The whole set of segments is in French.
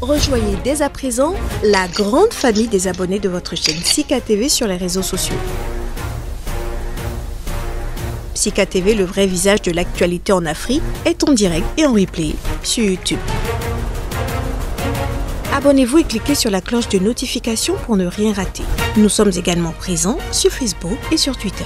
Rejoignez dès à présent la grande famille des abonnés de votre chaîne Sika TV sur les réseaux sociaux. Sika TV, le vrai visage de l'actualité en Afrique, est en direct et en replay sur YouTube. Abonnez-vous et cliquez sur la cloche de notification pour ne rien rater. Nous sommes également présents sur Facebook et sur Twitter.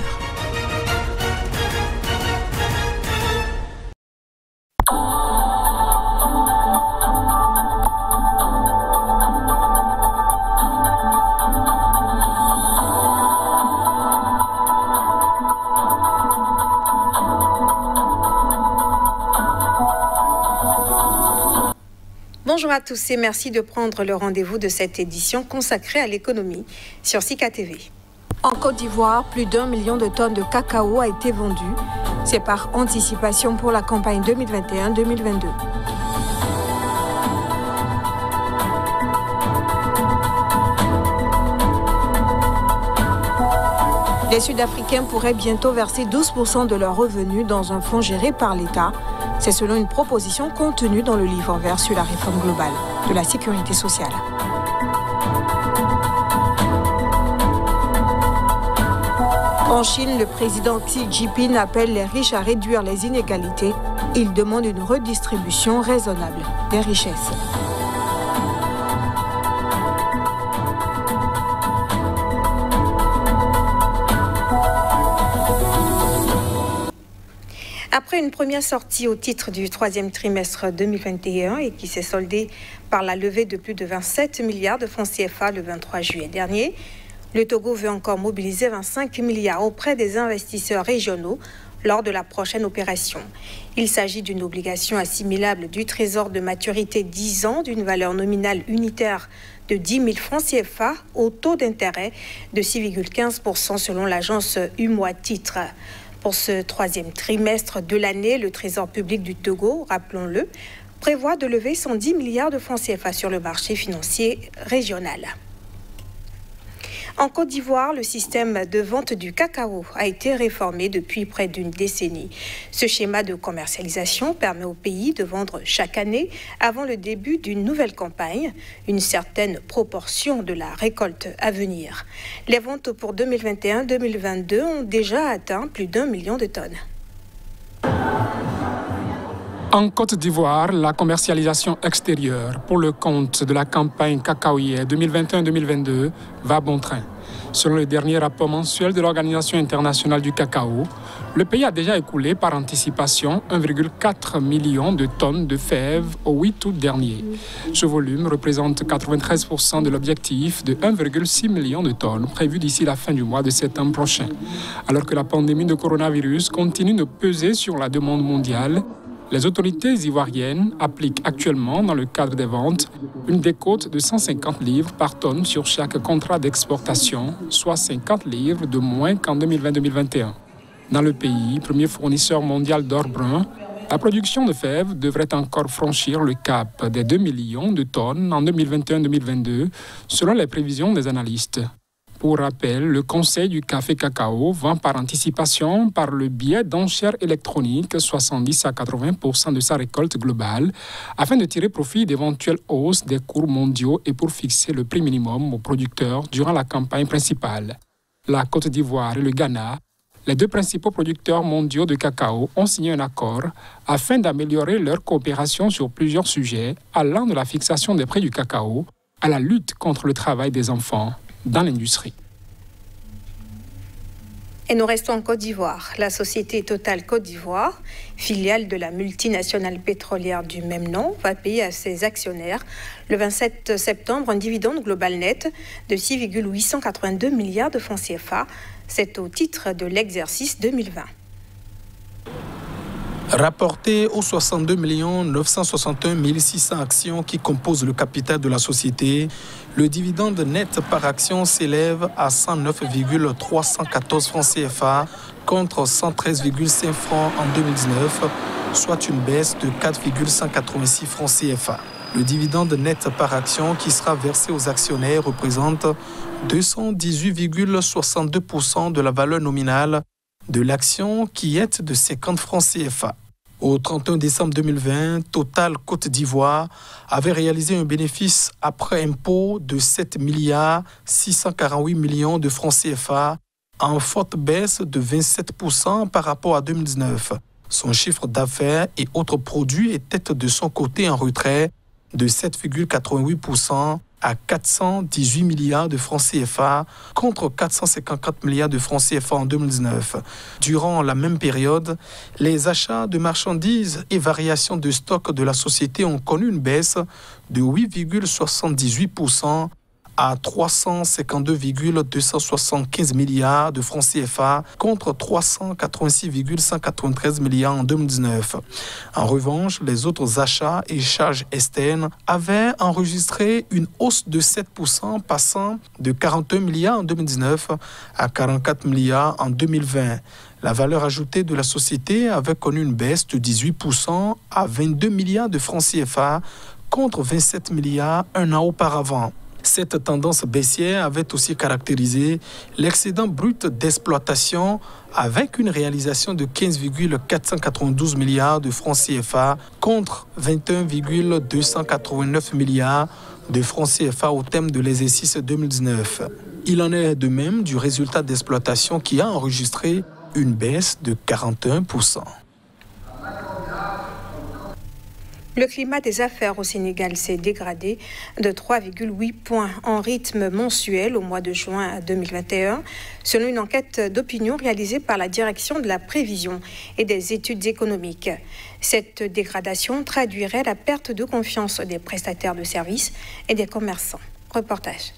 Bonjour à tous et merci de prendre le rendez-vous de cette édition consacrée à l'économie sur Sika TV. En Côte d'Ivoire, plus d'1 million de tonnes de cacao a été vendu. C'est par anticipation pour la campagne 2021-2022. Les Sud-Africains pourraient bientôt verser 12% de leurs revenus dans un fonds géré par l'État. C'est selon une proposition contenue dans le livre vert sur la réforme globale de la sécurité sociale. En Chine, le président Xi Jinping appelle les riches à réduire les inégalités. Il demande une redistribution raisonnable des richesses. Après une première sortie au titre du troisième trimestre 2021 et qui s'est soldée par la levée de plus de 27 milliards de francs CFA le 23 juillet dernier, le Togo veut encore mobiliser 25 milliards auprès des investisseurs régionaux lors de la prochaine opération. Il s'agit d'une obligation assimilable du Trésor de maturité 10 ans d'une valeur nominale unitaire de 10 000 francs CFA au taux d'intérêt de 6,15% selon l'agence UMOA Titres. Pour ce troisième trimestre de l'année, le Trésor public du Togo, rappelons-le, prévoit de lever 110 milliards de francs CFA sur le marché financier régional. En Côte d'Ivoire, le système de vente du cacao a été réformé depuis près d'une décennie. Ce schéma de commercialisation permet au pays de vendre chaque année, avant le début d'une nouvelle campagne, une certaine proportion de la récolte à venir. Les ventes pour 2021-2022 ont déjà atteint plus d'1 million de tonnes. En Côte d'Ivoire, la commercialisation extérieure pour le compte de la campagne cacaoyer 2021-2022 va à bon train. Selon le dernier rapport mensuel de l'Organisation internationale du cacao, le pays a déjà écoulé par anticipation 1,4 million de tonnes de fèves au 8 août dernier. Ce volume représente 93% de l'objectif de 1,6 million de tonnes prévu d'ici la fin du mois de septembre prochain. Alors que la pandémie de coronavirus continue de peser sur la demande mondiale, les autorités ivoiriennes appliquent actuellement, dans le cadre des ventes, une décote de 150 livres par tonne sur chaque contrat d'exportation, soit 50 livres de moins qu'en 2020-2021. Dans le pays, premier fournisseur mondial d'or brun, la production de fèves devrait encore franchir le cap des 2 millions de tonnes en 2021-2022, selon les prévisions des analystes. Pour rappel, le Conseil du café cacao vend par anticipation par le biais d'enchères électroniques 70 à 80% de sa récolte globale afin de tirer profit d'éventuelles hausses des cours mondiaux et pour fixer le prix minimum aux producteurs durant la campagne principale. La Côte d'Ivoire et le Ghana, les deux principaux producteurs mondiaux de cacao, ont signé un accord afin d'améliorer leur coopération sur plusieurs sujets allant de la fixation des prix du cacao à la lutte contre le travail des enfants dans l'industrie. Et nous restons en Côte d'Ivoire. La société Total Côte d'Ivoire, filiale de la multinationale pétrolière du même nom, va payer à ses actionnaires le 27 septembre un dividende global net de 6,882 milliards de francs CFA. C'est au titre de l'exercice 2020. Rapporté aux 62 961 600 actions qui composent le capital de la société, le dividende net par action s'élève à 109,314 francs CFA contre 113,5 francs en 2019, soit une baisse de 4,186 francs CFA. Le dividende net par action qui sera versé aux actionnaires représente 218,62% de la valeur nominale de l'action qui est de 50 francs CFA. Au 31 décembre 2020, Total Côte d'Ivoire avait réalisé un bénéfice après impôt de 7 milliards 648 millions de francs CFA, en forte baisse de 27% par rapport à 2019. Son chiffre d'affaires et autres produits étaient de son côté en retrait de 7,88% à 418 milliards de francs CFA contre 454 milliards de francs CFA en 2019. Durant la même période, les achats de marchandises et variations de stock de la société ont connu une baisse de 8,78% à 352,275 milliards de francs CFA contre 386,193 milliards en 2019. En revanche, les autres achats et charges externes avaient enregistré une hausse de 7%, passant de 41 milliards en 2019 à 44 milliards en 2020. La valeur ajoutée de la société avait connu une baisse de 18% à 22 milliards de francs CFA contre 27 milliards un an auparavant. Cette tendance baissière avait aussi caractérisé l'excédent brut d'exploitation avec une réalisation de 15,492 milliards de francs CFA contre 21,289 milliards de francs CFA au terme de l'exercice 2019. Il en est de même du résultat d'exploitation qui a enregistré une baisse de 41%. Le climat des affaires au Sénégal s'est dégradé de 3,8 points en rythme mensuel au mois de juin 2021, selon une enquête d'opinion réalisée par la Direction de la prévision et des études économiques. Cette dégradation traduirait la perte de confiance des prestataires de services et des commerçants. Reportage.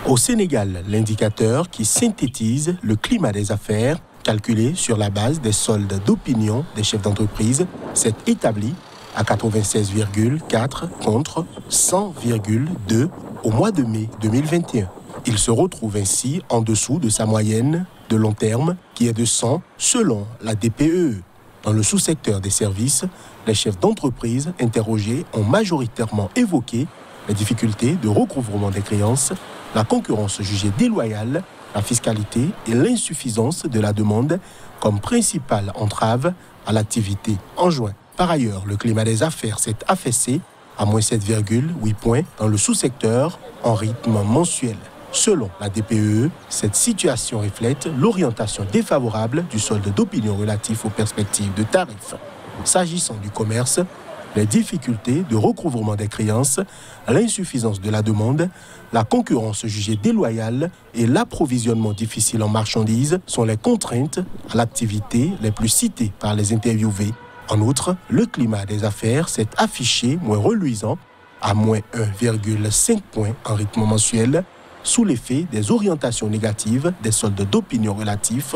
Au Sénégal, l'indicateur qui synthétise le climat des affaires, calculé sur la base des soldes d'opinion des chefs d'entreprise, s'est établi à 96,4 contre 100,2 au mois de mai 2021. Il se retrouve ainsi en dessous de sa moyenne de long terme qui est de 100 selon la DPEE. Dans le sous-secteur des services, les chefs d'entreprise interrogés ont majoritairement évoqué les difficultés de recouvrement des créances, la concurrence jugée déloyale, la fiscalité et l'insuffisance de la demande comme principale entrave à l'activité en juin. Par ailleurs, le climat des affaires s'est affaissé à moins 7,8 points dans le sous-secteur en rythme mensuel. Selon la DPEE, cette situation reflète l'orientation défavorable du solde d'opinion relatif aux perspectives de tarifs. S'agissant du commerce, les difficultés de recouvrement des créances, l'insuffisance de la demande, la concurrence jugée déloyale et l'approvisionnement difficile en marchandises sont les contraintes à l'activité les plus citées par les interviewés. En outre, le climat des affaires s'est affiché moins reluisant à moins 1,5 points en rythme mensuel sous l'effet des orientations négatives des soldes d'opinion relatifs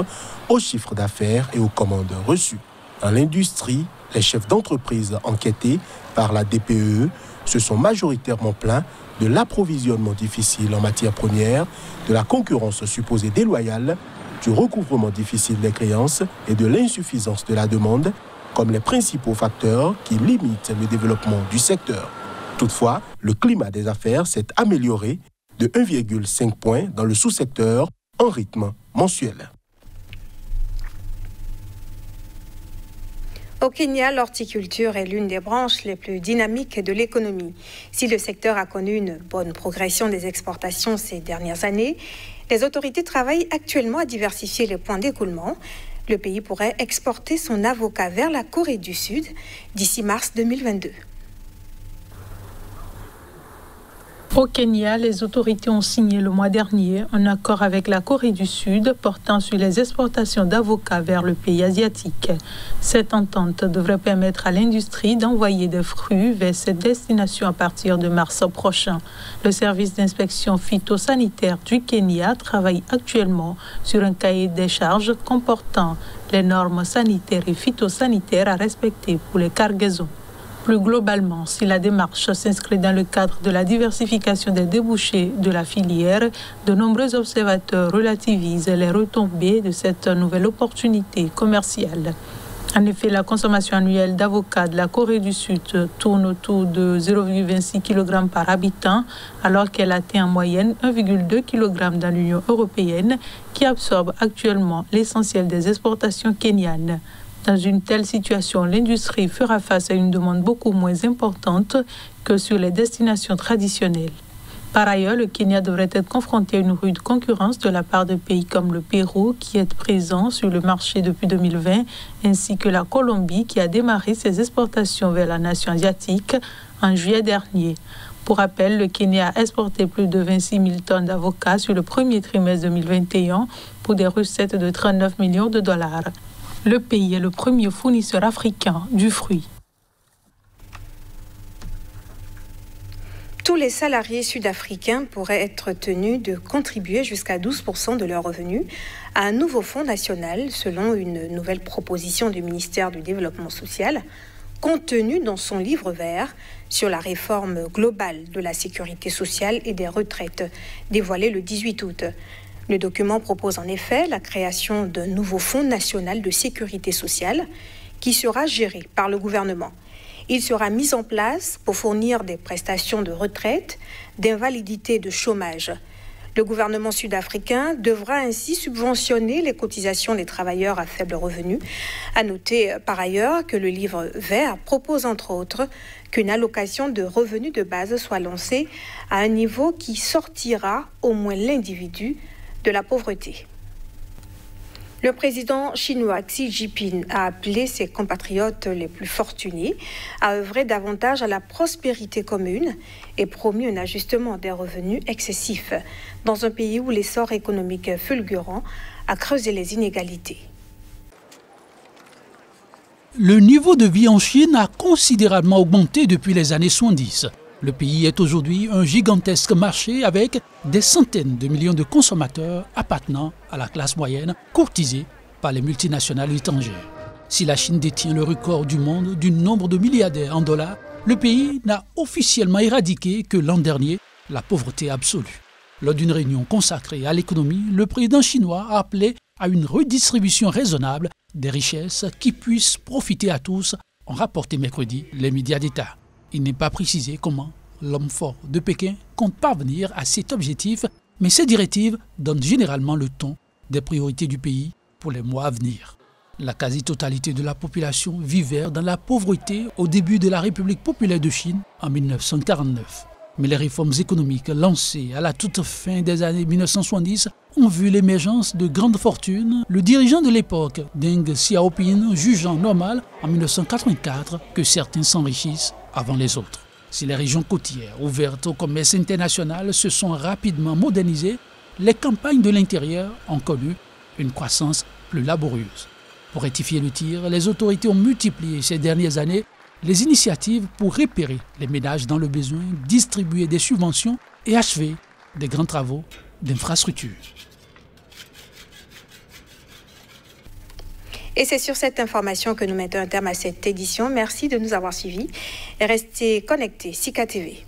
aux chiffres d'affaires et aux commandes reçues. Dans l'industrie, les chefs d'entreprise enquêtés par la DPEE se sont majoritairement plaints de l'approvisionnement difficile en matières premières, de la concurrence supposée déloyale, du recouvrement difficile des créances et de l'insuffisance de la demande comme les principaux facteurs qui limitent le développement du secteur. Toutefois, le climat des affaires s'est amélioré de 1,5 points dans le sous-secteur en rythme mensuel. Au Kenya, l'horticulture est l'une des branches les plus dynamiques de l'économie. Si le secteur a connu une bonne progression des exportations ces dernières années, les autorités travaillent actuellement à diversifier les points d'écoulement. Le pays pourrait exporter son avocat vers la Corée du Sud d'ici mars 2022. Au Kenya, les autorités ont signé le mois dernier un accord avec la Corée du Sud portant sur les exportations d'avocats vers le pays asiatique. Cette entente devrait permettre à l'industrie d'envoyer des fruits vers cette destination à partir de mars prochain. Le service d'inspection phytosanitaire du Kenya travaille actuellement sur un cahier des charges comportant les normes sanitaires et phytosanitaires à respecter pour les cargaisons. Plus globalement, si la démarche s'inscrit dans le cadre de la diversification des débouchés de la filière, de nombreux observateurs relativisent les retombées de cette nouvelle opportunité commerciale. En effet, la consommation annuelle d'avocats de la Corée du Sud tourne autour de 0,26 kg par habitant, alors qu'elle atteint en moyenne 1,2 kg dans l'Union européenne, qui absorbe actuellement l'essentiel des exportations kenyanes. Dans une telle situation, l'industrie fera face à une demande beaucoup moins importante que sur les destinations traditionnelles. Par ailleurs, le Kenya devrait être confronté à une rude concurrence de la part de pays comme le Pérou, qui est présent sur le marché depuis 2020, ainsi que la Colombie, qui a démarré ses exportations vers la nation asiatique en juillet dernier. Pour rappel, le Kenya a exporté plus de 26 000 tonnes d'avocats sur le premier trimestre 2021 pour des recettes de 39 millions de dollars. Le pays est le premier fournisseur africain du fruit. Tous les salariés sud-africains pourraient être tenus de contribuer jusqu'à 12% de leurs revenus à un nouveau fonds national, selon une nouvelle proposition du ministère du Développement social, contenue dans son livre vert sur la réforme globale de la sécurité sociale et des retraites, dévoilé le 18 août. Le document propose en effet la création d'un nouveau fonds national de sécurité sociale qui sera géré par le gouvernement. Il sera mis en place pour fournir des prestations de retraite, d'invalidité et de chômage. Le gouvernement sud-africain devra ainsi subventionner les cotisations des travailleurs à faible revenu. À noter par ailleurs que le livre vert propose entre autres qu'une allocation de revenus de base soit lancée à un niveau qui sortira au moins l'individu de la pauvreté. Le président chinois Xi Jinping a appelé ses compatriotes les plus fortunés à œuvrer davantage à la prospérité commune et promu un ajustement des revenus excessifs dans un pays où l'essor économique fulgurant a creusé les inégalités. Le niveau de vie en Chine a considérablement augmenté depuis les années 70. Le pays est aujourd'hui un gigantesque marché avec des centaines de millions de consommateurs appartenant à la classe moyenne, courtisés par les multinationales étrangères. Si la Chine détient le record du monde du nombre de milliardaires en dollars, le pays n'a officiellement éradiqué que l'an dernier la pauvreté absolue. Lors d'une réunion consacrée à l'économie, le président chinois a appelé à une redistribution raisonnable des richesses qui puissent profiter à tous, ont rapporté mercredi les médias d'État. Il n'est pas précisé comment l'homme fort de Pékin compte parvenir à cet objectif, mais ces directives donnent généralement le ton des priorités du pays pour les mois à venir. La quasi-totalité de la population vivait dans la pauvreté au début de la République populaire de Chine en 1949. Mais les réformes économiques lancées à la toute fin des années 1970 ont vu l'émergence de grandes fortunes, le dirigeant de l'époque, Deng Xiaoping, jugeant normal en 1984 que certains s'enrichissent avant les autres. Si les régions côtières ouvertes au commerce international se sont rapidement modernisées, les campagnes de l'intérieur ont connu une croissance plus laborieuse. Pour rectifier le tir, les autorités ont multiplié ces dernières années les initiatives pour repérer les ménages dans le besoin, distribuer des subventions et achever des grands travaux d'infrastructure. Et c'est sur cette information que nous mettons un terme à cette édition. Merci de nous avoir suivis et restez connectés. Sika TV.